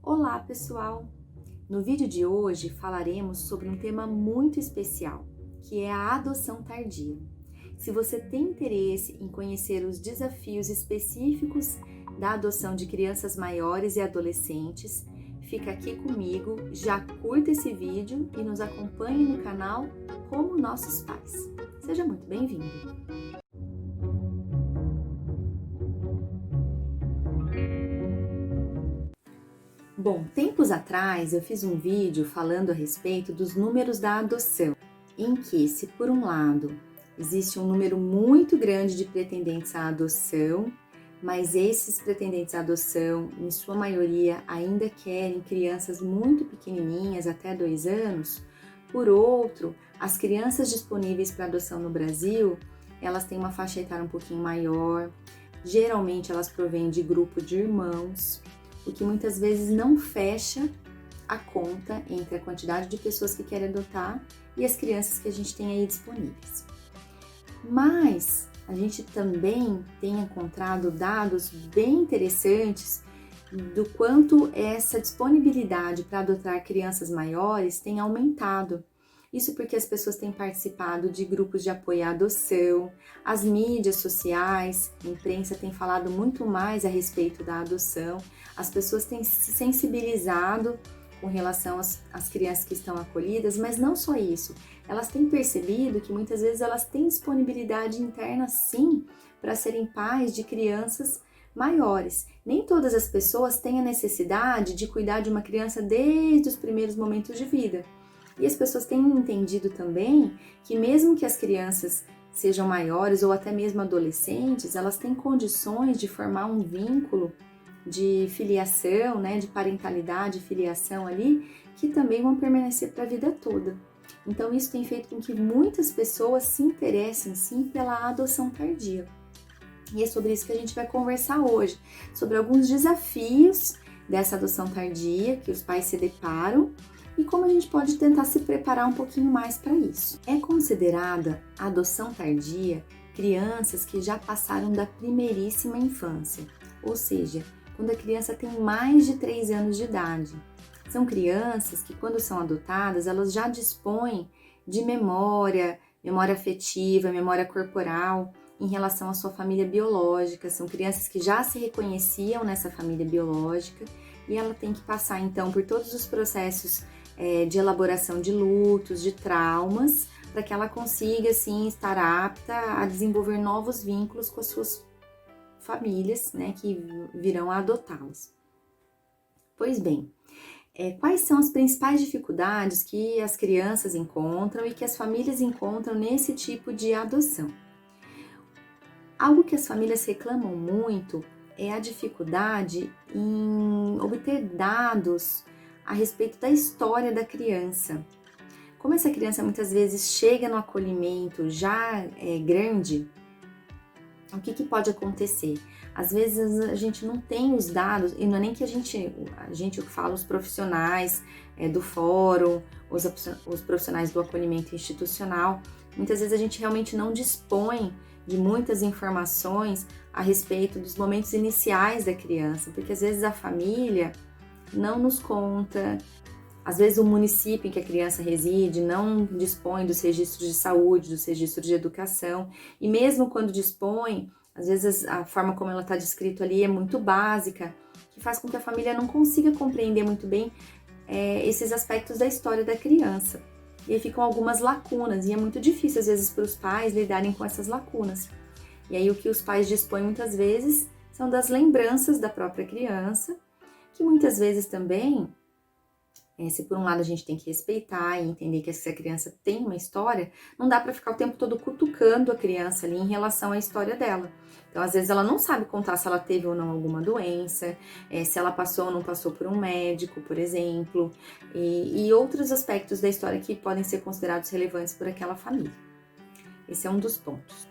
Olá, pessoal! No vídeo de hoje falaremos sobre um tema muito especial, que é a adoção tardia. Se você tem interesse em conhecer os desafios específicos da adoção de crianças maiores e adolescentes, fica aqui comigo, já curta esse vídeo e nos acompanhe no canal Como Nossos Pais. Seja muito bem-vindo! Bom, tempos atrás eu fiz um vídeo falando a respeito dos números da adoção, em que, se por um lado existe um número muito grande de pretendentes à adoção, mas esses pretendentes à adoção, em sua maioria, ainda querem crianças muito pequenininhas, até 2 anos, por outro, as crianças disponíveis para adoção no Brasil, elas têm uma faixa etária um pouquinho maior, geralmente elas provêm de grupo de irmãos, o que muitas vezes não fecha a conta entre a quantidade de pessoas que querem adotar e as crianças que a gente tem aí disponíveis. Mas a gente também tem encontrado dados bem interessantes do quanto essa disponibilidade para adotar crianças maiores tem aumentado. Isso porque as pessoas têm participado de grupos de apoio à adoção, as mídias sociais, a imprensa tem falado muito mais a respeito da adoção, as pessoas têm se sensibilizado com relação às crianças que estão acolhidas, mas não só isso, elas têm percebido que muitas vezes elas têm disponibilidade interna sim para serem pais de crianças maiores. Nem todas as pessoas têm a necessidade de cuidar de uma criança desde os primeiros momentos de vida. E as pessoas têm entendido também que mesmo que as crianças sejam maiores ou até mesmo adolescentes, elas têm condições de formar um vínculo de filiação, né, de parentalidade e filiação ali, que também vão permanecer para a vida toda. Então isso tem feito com que muitas pessoas se interessem sim pela adoção tardia. E é sobre isso que a gente vai conversar hoje, sobre alguns desafios dessa adoção tardia que os pais se deparam e como a gente pode tentar se preparar um pouquinho mais para isso. É considerada adoção tardia crianças que já passaram da primeiríssima infância, ou seja, quando a criança tem mais de 3 anos de idade. São crianças que, quando são adotadas, elas já dispõem de memória afetiva, memória corporal em relação à sua família biológica. São crianças que já se reconheciam nessa família biológica e ela tem que passar, então, por todos os processos de elaboração de lutos, de traumas, para que ela consiga, assim, estar apta a desenvolver novos vínculos com as suas famílias, né, que virão a adotá-las. Pois bem, quais são as principais dificuldades que as crianças encontram e que as famílias encontram nesse tipo de adoção? Algo que as famílias reclamam muito é a dificuldade em obter dados a respeito da história da criança. Como essa criança muitas vezes chega no acolhimento já grande, o que pode acontecer? Às vezes a gente não tem os dados, e não é nem que a gente eu falo os profissionais do fórum, os profissionais do acolhimento institucional, muitas vezes a gente realmente não dispõe de muitas informações a respeito dos momentos iniciais da criança, porque às vezes a família não nos conta, às vezes o município em que a criança reside não dispõe dos registros de saúde, dos registros de educação, e mesmo quando dispõe, às vezes a forma como ela está descrita ali é muito básica, que faz com que a família não consiga compreender muito bem esses aspectos da história da criança. E aí ficam algumas lacunas, e é muito difícil às vezes para os pais lidarem com essas lacunas. E aí o que os pais dispõem muitas vezes são das lembranças da própria criança, que muitas vezes também, se por um lado a gente tem que respeitar e entender que essa criança tem uma história, não dá para ficar o tempo todo cutucando a criança ali em relação à história dela. Então, às vezes ela não sabe contar se ela teve ou não alguma doença, se ela passou ou não passou por um médico, por exemplo, e outros aspectos da história que podem ser considerados relevantes por aquela família. Esse é um dos pontos.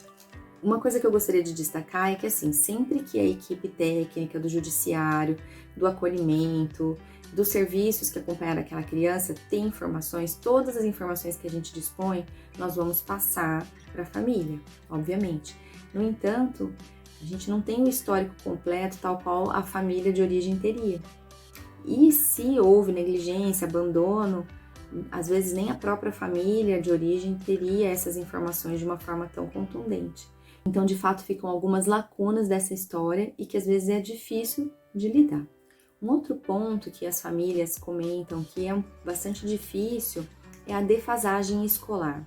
Uma coisa que eu gostaria de destacar é que, assim, sempre que a equipe técnica do judiciário, do acolhimento, dos serviços que acompanharam aquela criança tem informações, todas as informações que a gente dispõe, nós vamos passar para a família, obviamente. No entanto, a gente não tem o histórico completo tal qual a família de origem teria. E se houve negligência, abandono, às vezes nem a própria família de origem teria essas informações de uma forma tão contundente. Então, de fato, ficam algumas lacunas dessa história e que às vezes é difícil de lidar. Um outro ponto que as famílias comentam que é bastante difícil é a defasagem escolar.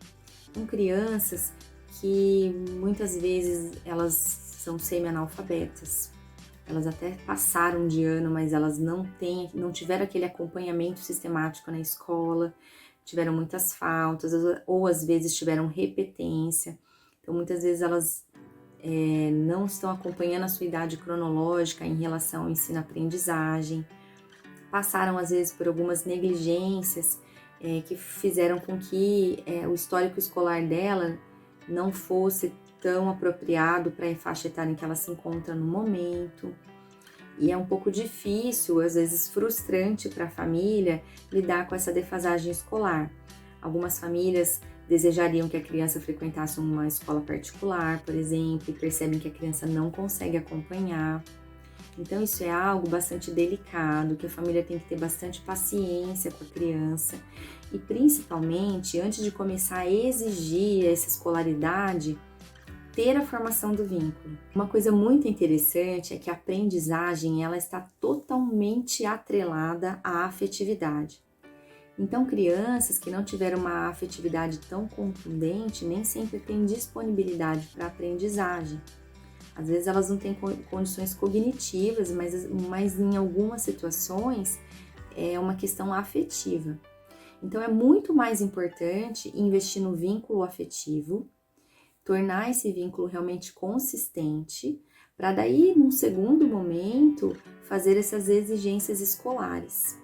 Com crianças que muitas vezes elas são semi-analfabetas, elas até passaram de ano, mas elas não tiveram aquele acompanhamento sistemático na escola, tiveram muitas faltas, ou às vezes tiveram repetência. Então, muitas vezes elas não estão acompanhando a sua idade cronológica em relação ao ensino-aprendizagem, passaram às vezes por algumas negligências que fizeram com que o histórico escolar dela não fosse tão apropriado para a faixa etária em que ela se encontra no momento. E é um pouco difícil, às vezes frustrante para a família lidar com essa defasagem escolar. Algumas famílias desejariam que a criança frequentasse uma escola particular, por exemplo, e percebem que a criança não consegue acompanhar. Então, isso é algo bastante delicado, que a família tem que ter bastante paciência com a criança e, principalmente, antes de começar a exigir essa escolaridade, ter a formação do vínculo. Uma coisa muito interessante é que a aprendizagem ela está totalmente atrelada à afetividade. Então, crianças que não tiveram uma afetividade tão contundente nem sempre têm disponibilidade para a aprendizagem. Às vezes elas não têm condições cognitivas, mas em algumas situações é uma questão afetiva. Então, é muito mais importante investir no vínculo afetivo, tornar esse vínculo realmente consistente, para daí, num segundo momento, fazer essas exigências escolares.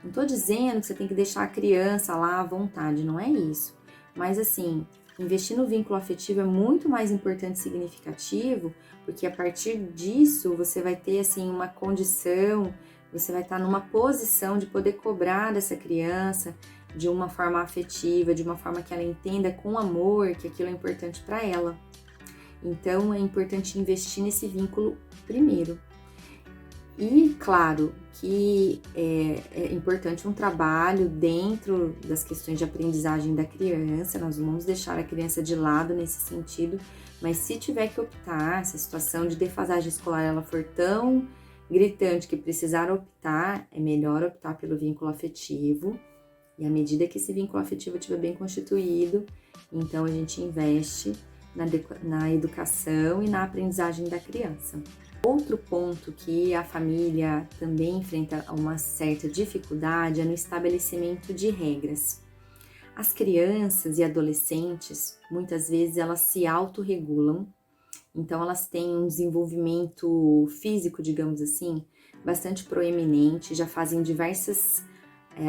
Não estou dizendo que você tem que deixar a criança lá à vontade, não é isso. Mas assim, investir no vínculo afetivo é muito mais importante e significativo, porque a partir disso você vai ter assim uma condição, você vai estar numa posição de poder cobrar dessa criança de uma forma afetiva, de uma forma que ela entenda com amor que aquilo é importante para ela. Então é importante investir nesse vínculo primeiro. E claro que é importante um trabalho dentro das questões de aprendizagem da criança, nós não vamos deixar a criança de lado nesse sentido, mas se tiver que optar, se a situação de defasagem escolar ela for tão gritante que precisar optar, é melhor optar pelo vínculo afetivo, e à medida que esse vínculo afetivo estiver bem constituído, então a gente investe na educação e na aprendizagem da criança. Outro ponto que a família também enfrenta uma certa dificuldade é no estabelecimento de regras. As crianças e adolescentes, muitas vezes, elas se autorregulam, então elas têm um desenvolvimento físico, digamos assim, bastante proeminente, já fazem diversas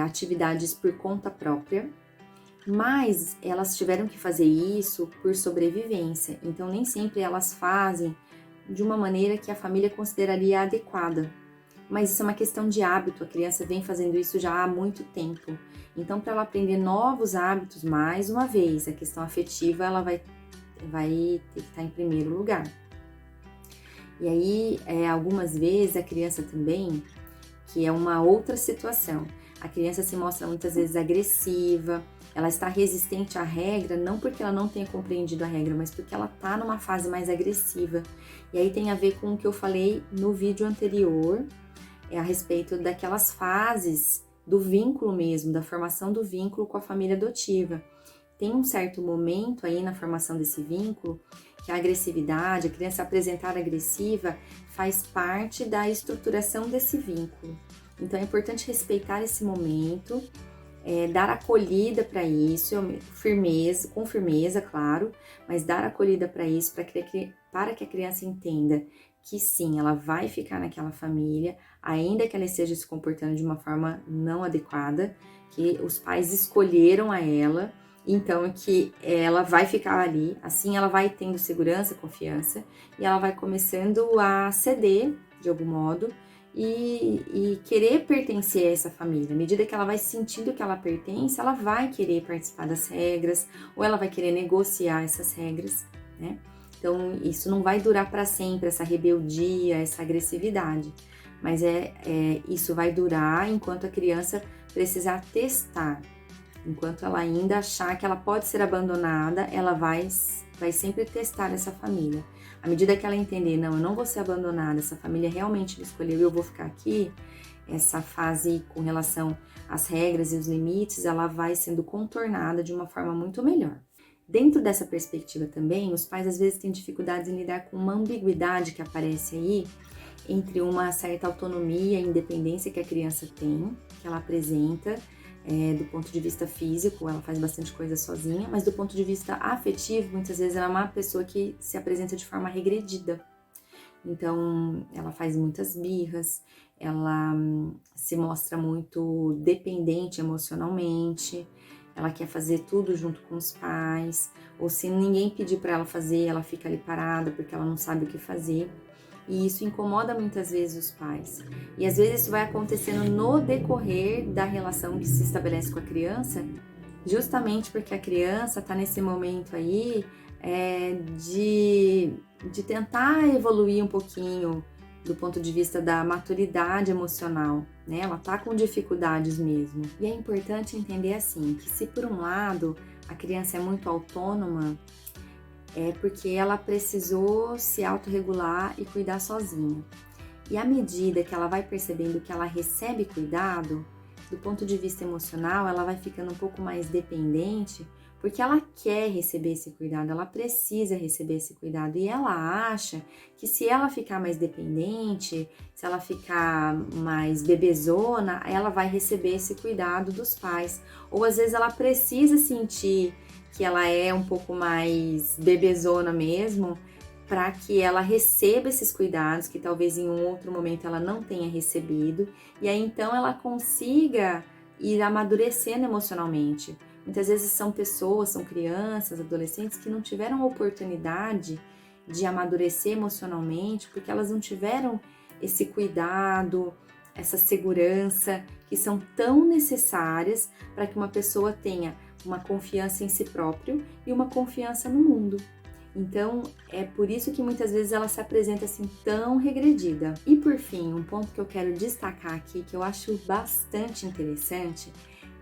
atividades por conta própria, mas elas tiveram que fazer isso por sobrevivência, então nem sempre elas fazem de uma maneira que a família consideraria adequada. Mas isso é uma questão de hábito, a criança vem fazendo isso já há muito tempo. Então, para ela aprender novos hábitos, mais uma vez, a questão afetiva ela vai ter que estar em primeiro lugar. E aí, algumas vezes, a criança também, que é uma outra situação, a criança se mostra muitas vezes agressiva, ela está resistente à regra, não porque ela não tenha compreendido a regra, mas porque ela está numa fase mais agressiva. E aí tem a ver com o que eu falei no vídeo anterior, a respeito daquelas fases do vínculo mesmo, da formação do vínculo com a família adotiva. Tem um certo momento aí na formação desse vínculo que a agressividade, a criança apresentar agressiva, faz parte da estruturação desse vínculo. Então é importante respeitar esse momento, dar acolhida para isso, com firmeza, claro, mas dar acolhida para isso, para que a criança entenda que sim, ela vai ficar naquela família, ainda que ela esteja se comportando de uma forma não adequada, que os pais escolheram a ela, então que ela vai ficar ali, assim ela vai tendo segurança, confiança, e ela vai começando a ceder, de algum modo, e querer pertencer a essa família. À medida que ela vai sentindo que ela pertence, ela vai querer participar das regras, ou ela vai querer negociar essas regras, né? Então, isso não vai durar para sempre, essa rebeldia, essa agressividade. mas isso vai durar enquanto a criança precisar testar. Enquanto ela ainda achar que ela pode ser abandonada, ela vai sempre testar essa família. À medida que ela entender, não, eu não vou ser abandonada, essa família realmente me escolheu e eu vou ficar aqui, essa fase com relação às regras e os limites, ela vai sendo contornada de uma forma muito melhor. Dentro dessa perspectiva também, os pais às vezes têm dificuldades em lidar com uma ambiguidade que aparece aí entre uma certa autonomia e independência que a criança tem, que ela apresenta, do ponto de vista físico, ela faz bastante coisa sozinha, mas do ponto de vista afetivo, muitas vezes ela é uma pessoa que se apresenta de forma regredida. Então, ela faz muitas birras, ela se mostra muito dependente emocionalmente, ela quer fazer tudo junto com os pais, ou se ninguém pedir para ela fazer, ela fica ali parada porque ela não sabe o que fazer. E isso incomoda muitas vezes os pais. E às vezes isso vai acontecendo no decorrer da relação que se estabelece com a criança, justamente porque a criança está nesse momento aí de tentar evoluir um pouquinho do ponto de vista da maturidade emocional, né? Ela tá com dificuldades mesmo. E é importante entender assim, que se por um lado a criança é muito autônoma, é porque ela precisou se autorregular e cuidar sozinha. E à medida que ela vai percebendo que ela recebe cuidado, do ponto de vista emocional, ela vai ficando um pouco mais dependente, porque ela quer receber esse cuidado, ela precisa receber esse cuidado. E ela acha que se ela ficar mais dependente, se ela ficar mais bebezona, ela vai receber esse cuidado dos pais. Ou às vezes ela precisa sentir que ela é um pouco mais bebezona mesmo, para que ela receba esses cuidados que talvez em um outro momento ela não tenha recebido, e aí então ela consiga ir amadurecendo emocionalmente. Muitas vezes são pessoas, são crianças, adolescentes que não tiveram a oportunidade de amadurecer emocionalmente, porque elas não tiveram esse cuidado, essa segurança, que são tão necessárias para que uma pessoa tenha uma confiança em si próprio e uma confiança no mundo. Então, é por isso que muitas vezes ela se apresenta assim tão regredida. E por fim, um ponto que eu quero destacar aqui, que eu acho bastante interessante,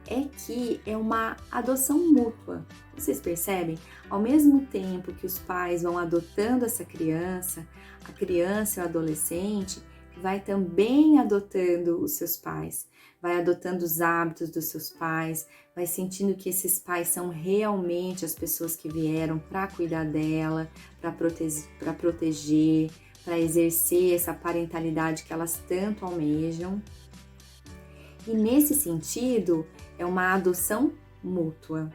é que é uma adoção mútua. Vocês percebem? Ao mesmo tempo que os pais vão adotando essa criança, a criança e o adolescente vai também adotando os seus pais, vai adotando os hábitos dos seus pais, vai sentindo que esses pais são realmente as pessoas que vieram para cuidar dela, para proteger, para exercer essa parentalidade que elas tanto almejam. E nesse sentido, é uma adoção mútua.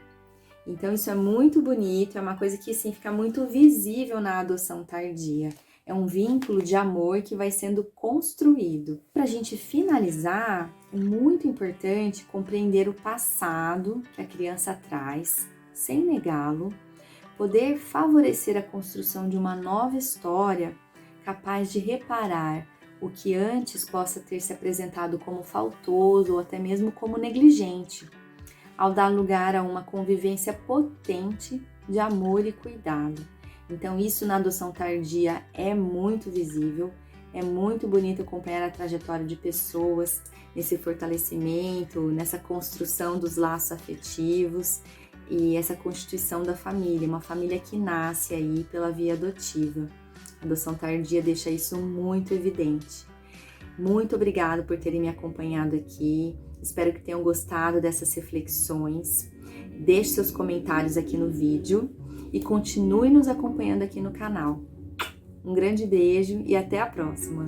Então isso é muito bonito, é uma coisa que assim, fica muito visível na adoção tardia. É um vínculo de amor que vai sendo construído. Para a gente finalizar, é muito importante compreender o passado que a criança traz, sem negá-lo, poder favorecer a construção de uma nova história capaz de reparar o que antes possa ter se apresentado como faltoso ou até mesmo como negligente, ao dar lugar a uma convivência potente de amor e cuidado. Então isso na adoção tardia é muito visível, é muito bonito acompanhar a trajetória de pessoas nesse fortalecimento, nessa construção dos laços afetivos e essa constituição da família, uma família que nasce aí pela via adotiva. A adoção tardia deixa isso muito evidente. Muito obrigada por terem me acompanhado aqui, espero que tenham gostado dessas reflexões. Deixe seus comentários aqui no vídeo e continue nos acompanhando aqui no canal. Um grande beijo e até a próxima!